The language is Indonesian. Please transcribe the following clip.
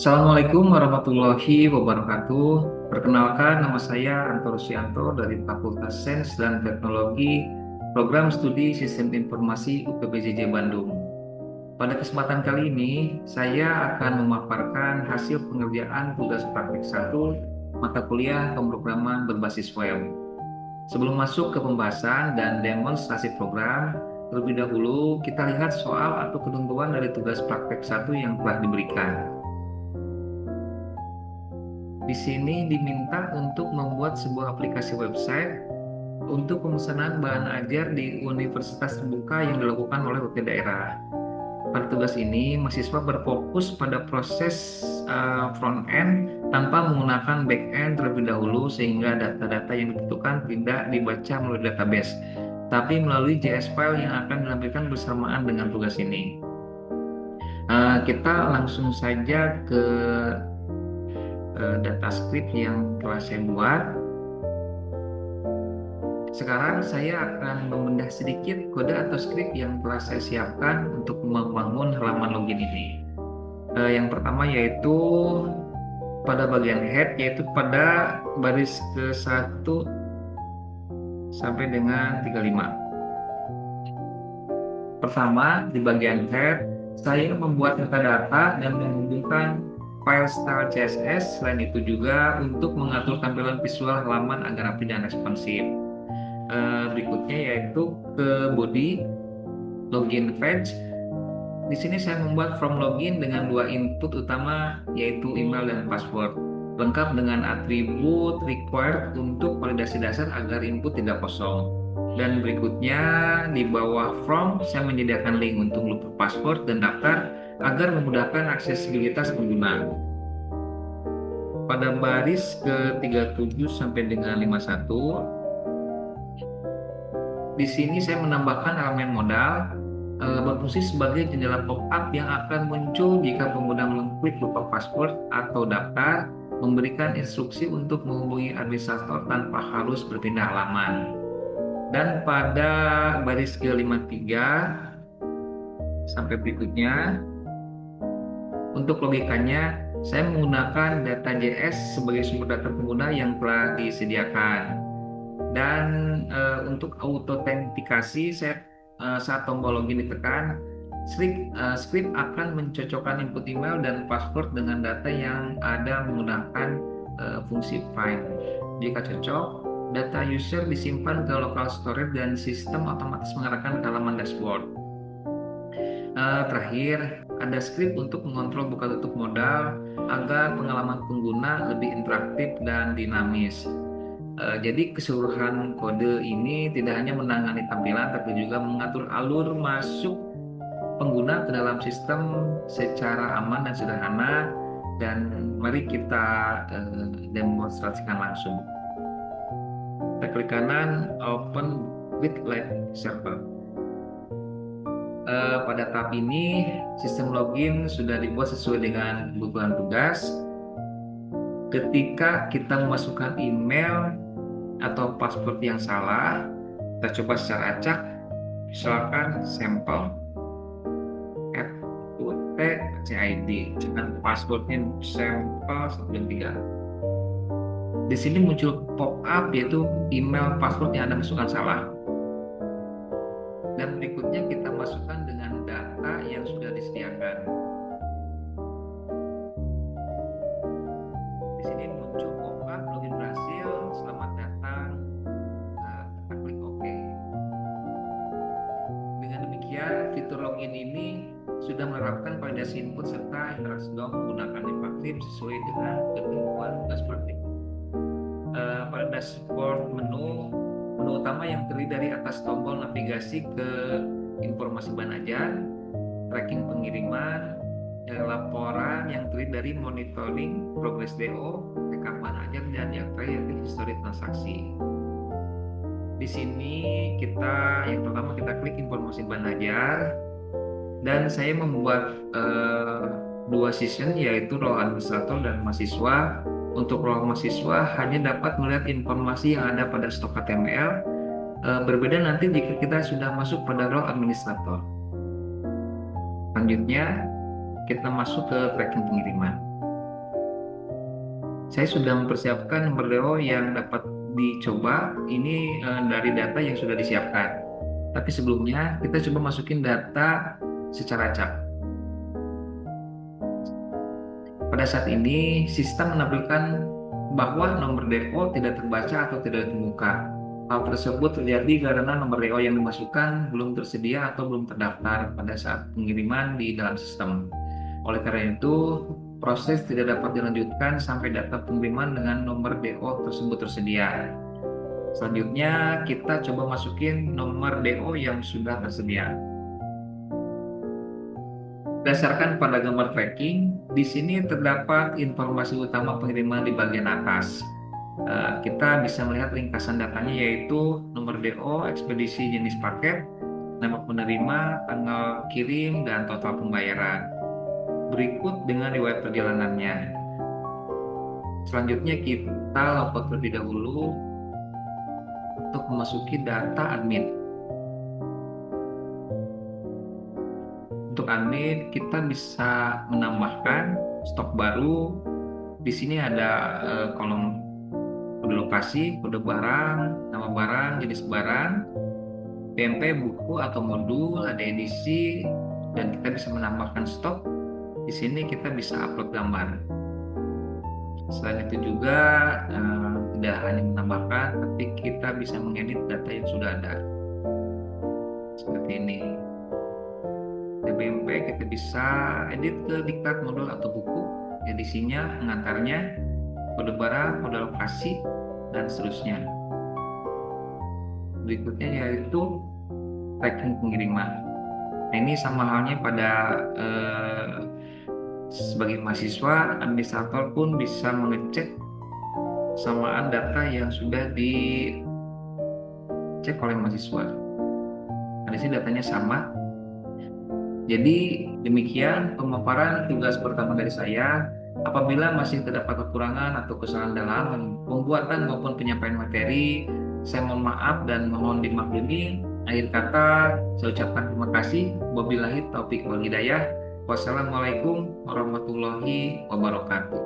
Assalamualaikum warahmatullahi wabarakatuh. Perkenalkan, nama saya Anto Rusyanto dari Fakultas Sains dan Teknologi, Program Studi Sistem Informasi UPBJJ Bandung. Pada kesempatan kali ini, saya akan memaparkan hasil pengerjaan tugas praktik 1 mata kuliah pemrograman berbasis web. Sebelum masuk ke pembahasan dan demonstrasi program, terlebih dahulu kita lihat soal atau ketentuan dari tugas praktek 1 yang telah diberikan. Di sini diminta untuk membuat sebuah aplikasi website untuk pemesanan bahan ajar di universitas terbuka yang dilakukan oleh UT daerah. Pada tugas ini, mahasiswa berfokus pada proses front end tanpa menggunakan back end terlebih dahulu sehingga data-data yang dibutuhkan tidak dibaca melalui database, tapi melalui JS file yang akan ditampilkan bersamaan dengan tugas ini. Kita langsung saja ke data script yang telah saya buat. Sekarang saya akan membedah sedikit kode atau script yang telah saya siapkan untuk membangun halaman login ini. Yang pertama yaitu pada bagian head, yaitu pada baris ke-1 sampai dengan 35. Pertama, di bagian head, saya membuat metadata dan menghubungkan file style CSS. Selain itu juga untuk mengatur tampilan visual halaman agar rapi dan responsif. Berikutnya yaitu ke body login page. Di sini saya membuat form login dengan dua input utama yaitu email dan password, lengkap dengan atribut required untuk validasi dasar agar input tidak kosong. Dan berikutnya di bawah form saya menyediakan link untuk lupa password dan daftar agar memudahkan aksesibilitas pengguna. Pada baris ke-37 sampai dengan 51, di sini saya menambahkan elemen modal berfungsi sebagai jendela pop-up yang akan muncul jika pengguna mengklik lupa password atau daftar, memberikan instruksi untuk menghubungi administrator tanpa harus berpindah halaman. Dan pada baris ke-53 sampai berikutnya, untuk logikanya saya menggunakan data JS sebagai sumber data pengguna yang telah disediakan. Dan untuk autentikasi saat tombol login ditekan, script akan mencocokkan input email dan password dengan data yang ada menggunakan fungsi find. Jika cocok, data user disimpan ke local storage dan sistem otomatis mengarahkan ke halaman dashboard. Terakhir, ada script untuk mengontrol buka tutup modal agar pengalaman pengguna lebih interaktif dan dinamis. Jadi keseluruhan kode ini tidak hanya menangani tampilan tapi juga mengatur alur masuk pengguna ke dalam sistem secara aman dan sederhana. Dan mari kita demonstrasikan langsung. Kita klik kanan open with live server. Pada tahap ini sistem login sudah dibuat sesuai dengan kebutuhan tugas. Ketika kita memasukkan email atau password yang salah, kita coba secara acak, misalkan sampel @ut.cid dengan passwordnya sampel 123. Di sini muncul pop-up yaitu email password yang Anda masukkan salah. Dan berikutnya kita masukkan dengan data yang sudah disediakan. Di sini muncul pop-up login berhasil, selamat datang. Kita klik OK. Dengan demikian, fitur login ini sudah menerapkan validasi input serta interaksi doang menggunakan Lipacript sesuai dengan ketentuan tugas praktik. Pada dashboard menu utama yang terdiri dari atas tombol navigasi ke informasi bahan ajar, tracking pengiriman, laporan yang terdiri dari monitoring, progress DO, rekap bahan ajar, dan yang terakhir history transaksi. Di sini yang pertama kita klik informasi bahan ajar, dan saya membuat dua session yaitu role administrator dan mahasiswa. Untuk role mahasiswa hanya dapat melihat informasi yang ada pada stok HTML, berbeda nanti jika kita sudah masuk pada role administrator. Selanjutnya kita masuk ke tracking pengiriman. Saya sudah mempersiapkan nomor DO yang dapat dicoba ini dari data yang sudah disiapkan. Tapi sebelumnya kita coba masukin data secara acak. Pada saat ini, sistem menampilkan bahwa nomor DO tidak terbaca atau tidak ditemukan. Hal tersebut terjadi karena nomor DO yang dimasukkan belum tersedia atau belum terdaftar pada saat pengiriman di dalam sistem. Oleh karena itu, proses tidak dapat dilanjutkan sampai data pengiriman dengan nomor DO tersebut tersedia. Selanjutnya, kita coba masukin nomor DO yang sudah tersedia. Berdasarkan pada gambar tracking, di sini terdapat informasi utama pengiriman di bagian atas. Kita bisa melihat ringkasan datanya yaitu nomor DO, ekspedisi jenis paket, nama penerima, tanggal kirim, dan total pembayaran. Berikut dengan riwayat perjalanannya. Selanjutnya kita login terlebih dahulu untuk memasuki data admin. Untuk admin kita bisa menambahkan stok baru. Di sini ada kolom kode lokasi, kode barang, nama barang, jenis barang, PMP buku atau modul, ada edisi, dan kita bisa menambahkan stok. Di sini kita bisa upload gambar. Selain itu juga tidak hanya menambahkan, tapi kita bisa mengedit data yang sudah ada. Seperti ini. PMP kita bisa edit ke diktat modul atau buku, edisinya, pengantarnya, kode barang, kode lokasi, dan seterusnya. Berikutnya yaitu tracking pengiriman. Nah, ini sama halnya pada sebagai mahasiswa, administrator pun bisa mengecek samaan data yang sudah dicek oleh mahasiswa. Nah, di sini datanya sama. Jadi demikian pemaparan tugas pertama dari saya. Apabila masih terdapat kekurangan atau kesalahan dalam pembuatan maupun penyampaian materi, saya mohon maaf dan mohon dimaklumi. Akhir kata, saya ucapkan terima kasih. Wabillahi taufiq wal hidayah. Wassalamualaikum warahmatullahi wabarakatuh.